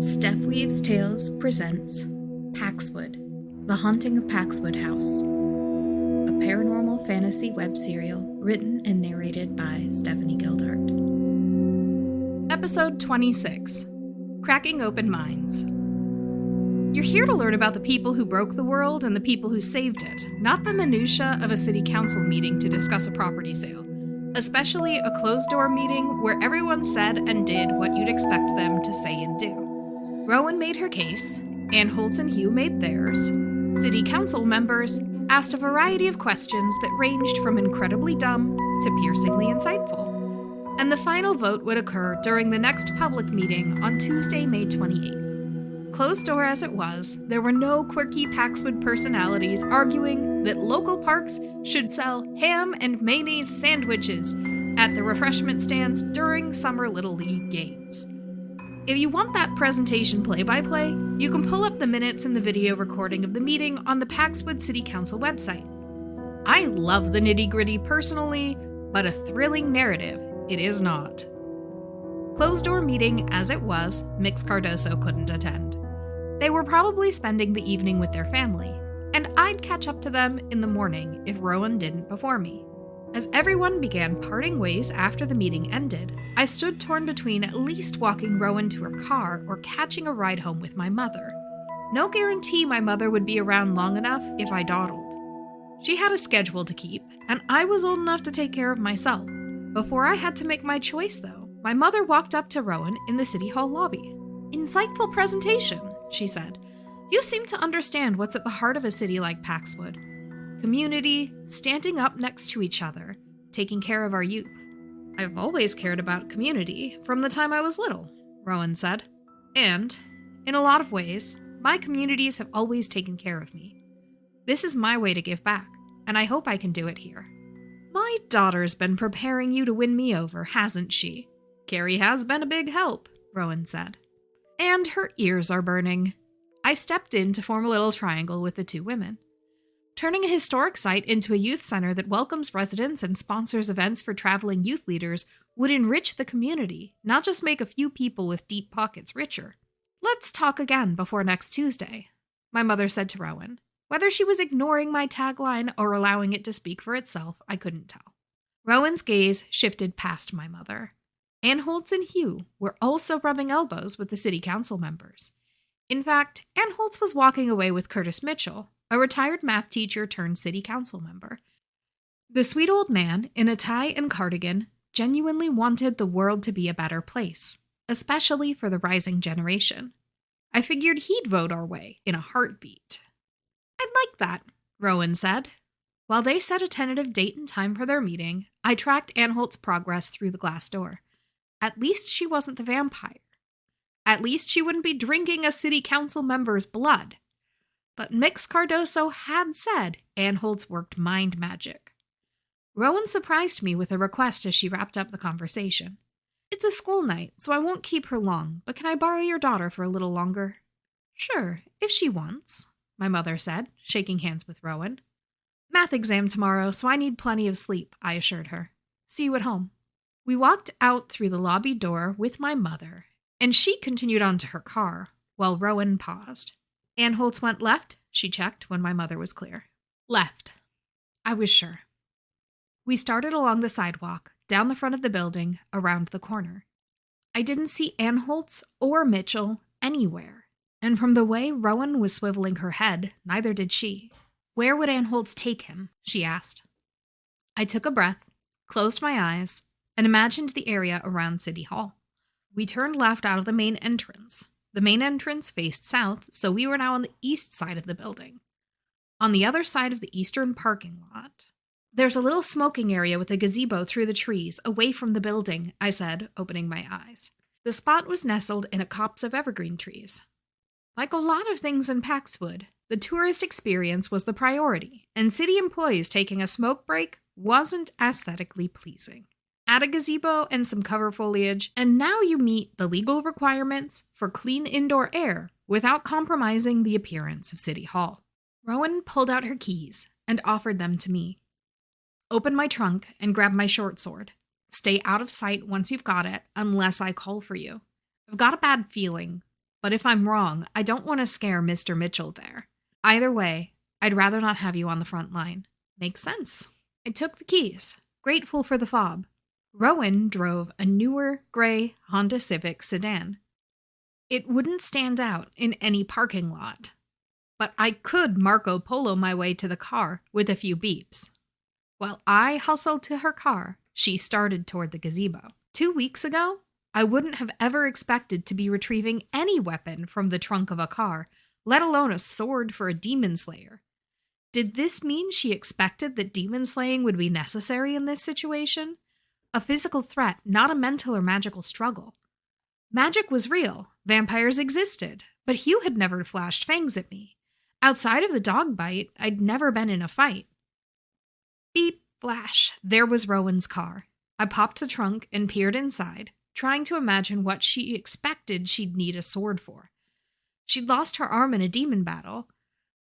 Steph Weaves Tales presents Paxwood, The Haunting of Paxwood House, a paranormal fantasy web serial written and narrated by Stephanie Gildart. Episode 26, Cracking Open Minds. You're here to learn about the people who broke the world and the people who saved it, not the minutiae of a city council meeting to discuss a property sale. Especially a closed-door meeting where everyone said and did what you'd expect them to say and do. Rowen made her case, Anholts and Hugh made theirs. City council members asked a variety of questions that ranged from incredibly dumb to piercingly insightful. And the final vote would occur during the next public meeting on Tuesday, May 28th. Closed door as it was, there were no quirky Paxwood personalities arguing that local parks should sell ham and mayonnaise sandwiches at the refreshment stands during summer Little League games. If you want that presentation play-by-play, you can pull up the minutes in the video recording of the meeting on the Paxwood City Council website. I love the nitty-gritty personally, but a thrilling narrative it is not. Closed-door meeting as it was, Mix Cardoso couldn't attend. They were probably spending the evening with their family, and I'd catch up to them in the morning if Rowen didn't before me. As everyone began parting ways after the meeting ended, I stood torn between at least walking Rowen to her car or catching a ride home with my mother. No guarantee my mother would be around long enough if I dawdled. She had a schedule to keep, and I was old enough to take care of myself. Before I had to make my choice, though, my mother walked up to Rowen in the City Hall lobby. "Insightful presentation," she said. "You seem to understand what's at the heart of a city like Paxwood. Community, standing up next to each other, taking care of our youth." "I've always cared about community, from the time I was little," Rowen said. "And, in a lot of ways, my communities have always taken care of me. This is my way to give back, and I hope I can do it here." "My daughter's been preparing you to win me over, hasn't she?" "Kerry has been a big help," Rowen said. "And her ears are burning." I stepped in to form a little triangle with the two women. Turning a historic site into a youth center that welcomes residents and sponsors events for traveling youth leaders would enrich the community, not just make a few people with deep pockets richer. "Let's talk again before next Tuesday," my mother said to Rowen. Whether she was ignoring my tagline or allowing it to speak for itself, I couldn't tell. Rowen's gaze shifted past my mother. Anholts and Hugh were also rubbing elbows with the city council members. In fact, Anholts was walking away with Curtis Mitchell, a retired math teacher turned city council member. The sweet old man, in a tie and cardigan, genuinely wanted the world to be a better place, especially for the rising generation. I figured he'd vote our way in a heartbeat. "I'd like that," Rowen said. While they set a tentative date and time for their meeting, I tracked Anholt's progress through the glass door. At least she wasn't the vampire. At least she wouldn't be drinking a city council member's blood. But Mix Cardoso had said Anholts worked mind magic. Rowen surprised me with a request as she wrapped up the conversation. "It's a school night, so I won't keep her long, but can I borrow your daughter for a little longer?" "Sure, if she wants," my mother said, shaking hands with Rowen. "Math exam tomorrow, so I need plenty of sleep," I assured her. "See you at home." We walked out through the lobby door with my mother, and she continued on to her car, while Rowen paused. "Anholts went left?" she checked when my mother was clear. "Left." I was sure. We started along the sidewalk, down the front of the building, around the corner. I didn't see Anholts or Mitchell anywhere, and from the way Rowen was swiveling her head, neither did she. "Where would Anholts take him?" she asked. I took a breath, closed my eyes, and imagined the area around City Hall. We turned left out of the main entrance. The main entrance faced south, so we were now on the east side of the building. On the other side of the eastern parking lot. "There's a little smoking area with a gazebo through the trees, away from the building," I said, opening my eyes. The spot was nestled in a copse of evergreen trees. Like a lot of things in Paxwood, the tourist experience was the priority, and city employees taking a smoke break wasn't aesthetically pleasing. Add a gazebo and some cover foliage, and now you meet the legal requirements for clean indoor air without compromising the appearance of City Hall. Rowen pulled out her keys and offered them to me. "Open my trunk and grab my short sword. Stay out of sight once you've got it, unless I call for you. I've got a bad feeling But if I'm wrong, I don't want to scare Mr. Mitchell there. Either way, I'd rather not have you on the front line. Makes sense. I took the keys, grateful for the fob. Rowen drove a newer, gray Honda Civic sedan. It wouldn't stand out in any parking lot, but I could Marco Polo my way to the car with a few beeps. While I hustled to her car, she started toward the gazebo. 2 weeks ago, I wouldn't have ever expected to be retrieving any weapon from the trunk of a car, let alone a sword for a demon slayer. Did this mean she expected that demon slaying would be necessary in this situation? A physical threat, not a mental or magical struggle. Magic was real, vampires existed, but Hugh had never flashed fangs at me. Outside of the dog bite, I'd never been in a fight. Beep, flash, there was Rowen's car. I popped the trunk and peered inside, trying to imagine what she expected she'd need a sword for. She'd lost her arm in a demon battle,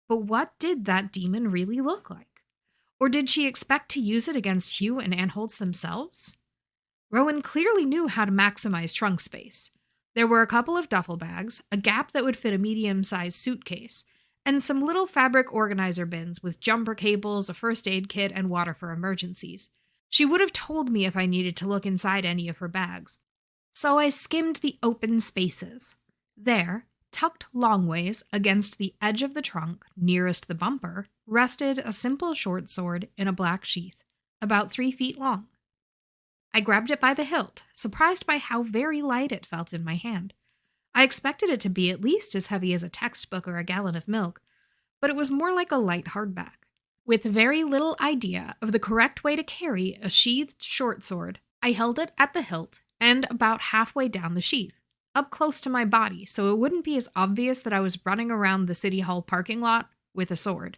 but what did that demon really look like? Or did she expect to use it against Hugh and Anholts themselves? Rowen clearly knew how to maximize trunk space. There were a couple of duffel bags, a gap that would fit a medium-sized suitcase, and some little fabric organizer bins with jumper cables, a first aid kit, and water for emergencies. She would have told me if I needed to look inside any of her bags. So I skimmed the open spaces. There, tucked longways against the edge of the trunk nearest the bumper, rested a simple short sword in a black sheath, about 3 feet long. I grabbed it by the hilt, surprised by how very light it felt in my hand. I expected it to be at least as heavy as a textbook or a gallon of milk, but it was more like a light hardback. With very little idea of the correct way to carry a sheathed short sword, I held it at the hilt and about halfway down the sheath, up close to my body so it wouldn't be as obvious that I was running around the City Hall parking lot with a sword.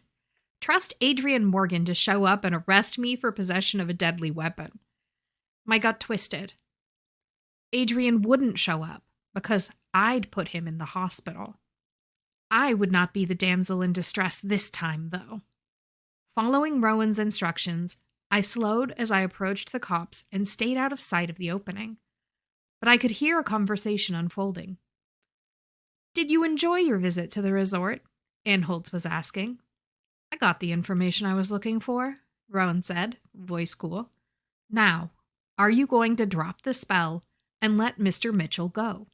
Trust Adrian Morgan to show up and arrest me for possession of a deadly weapon. My gut twisted. Adrian wouldn't show up because I'd put him in the hospital. I would not be the damsel in distress this time, though. Following Rowen's instructions, I slowed as I approached the cops and stayed out of sight of the opening. But I could hear a conversation unfolding. "Did you enjoy your visit to the resort?" Anholts was asking. "I got the information I was looking for," Rowen said, voice cool. "Now, are you going to drop the spell and let Mr. Mitchell go?"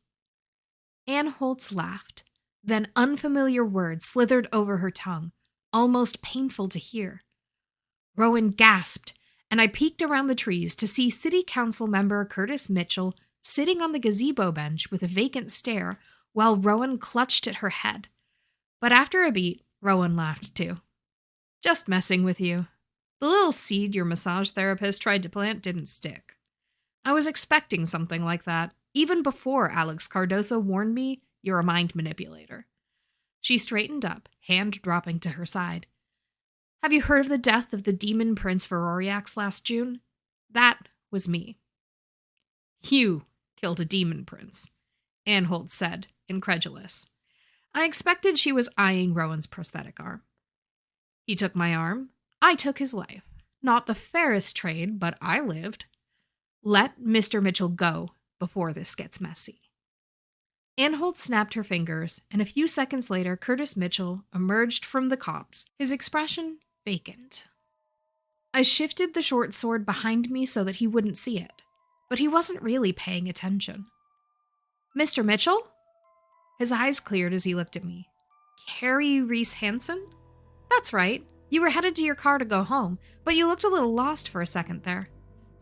Anholts laughed. Then unfamiliar words slithered over her tongue, almost painful to hear. Rowen gasped, and I peeked around the trees to see City Council member Curtis Mitchell sitting on the gazebo bench with a vacant stare while Rowen clutched at her head. But after a beat, Rowen laughed too. "Just messing with you. The little seed your massage therapist tried to plant didn't stick. I was expecting something like that, even before Alex Cardoso warned me you're a mind manipulator." She straightened up, hand dropping to her side. "Have you heard of the death of the demon prince Veroriax last June? That was me." "You killed a demon prince," Anholts said, incredulous. I expected she was eyeing Rowen's prosthetic arm. "He took my arm. I took his life. Not the fairest trade, but I lived. Let Mr. Mitchell go before this gets messy." Anholts snapped her fingers, and a few seconds later, Curtis Mitchell emerged from the cops, his expression vacant. I shifted the short sword behind me so that he wouldn't see it, but he wasn't really paying attention. "Mr. Mitchell?" His eyes cleared as he looked at me. "Carrie Reese Hansen? That's right. You were headed to your car to go home, but you looked a little lost for a second there."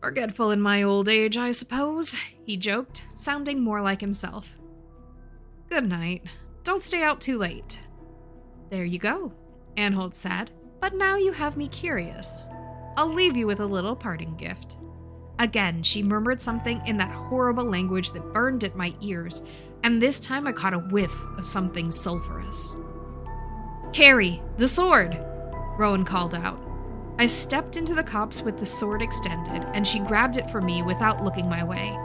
"Forgetful in my old age, I suppose," he joked, sounding more like himself. "Good night. Don't stay out too late." "There you go," Anholts said, "but now you have me curious. I'll leave you with a little parting gift." Again, she murmured something in that horrible language that burned at my ears, and this time I caught a whiff of something sulfurous. "Kerry, the sword!" Rowen called out. I stepped into the cops with the sword extended, and she grabbed it from me without looking my way.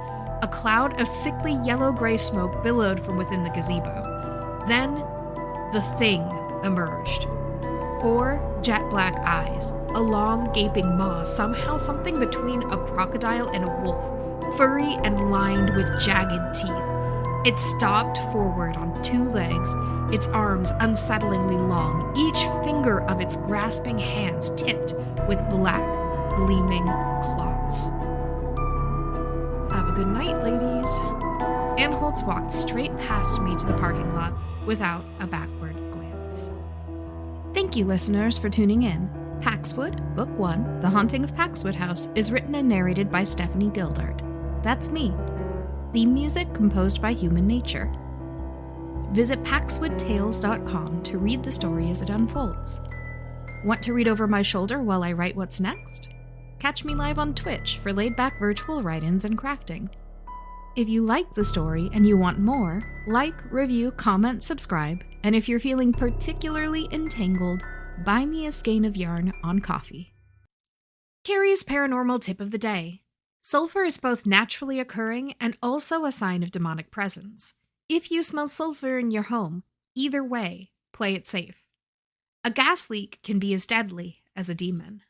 A cloud of sickly yellow-gray smoke billowed from within the gazebo. Then, the thing emerged. 4 jet-black eyes, a long, gaping maw, somehow something between a crocodile and a wolf, furry and lined with jagged teeth. It stalked forward on 2 legs, its arms unsettlingly long, each finger of its grasping hands tipped with black, gleaming claws. Have a good night, ladies. Anholts walked straight past me to the parking lot without a backward glance. Thank you, listeners, for tuning in. Paxwood, Book 1, The Haunting of Paxwood House, is written and narrated by Stephanie Gildart. That's me. Theme music composed by Human Nature. Visit paxwoodtales.com to read the story as it unfolds. Want to read over my shoulder while I write what's next? Catch me live on Twitch for laid-back virtual write-ins and crafting. If you like the story and you want more, like, review, comment, subscribe, and if you're feeling particularly entangled, buy me a skein of yarn on Coffee. Kerry's paranormal tip of the day. Sulfur is both naturally occurring and also a sign of demonic presence. If you smell sulfur in your home, either way, play it safe. A gas leak can be as deadly as a demon.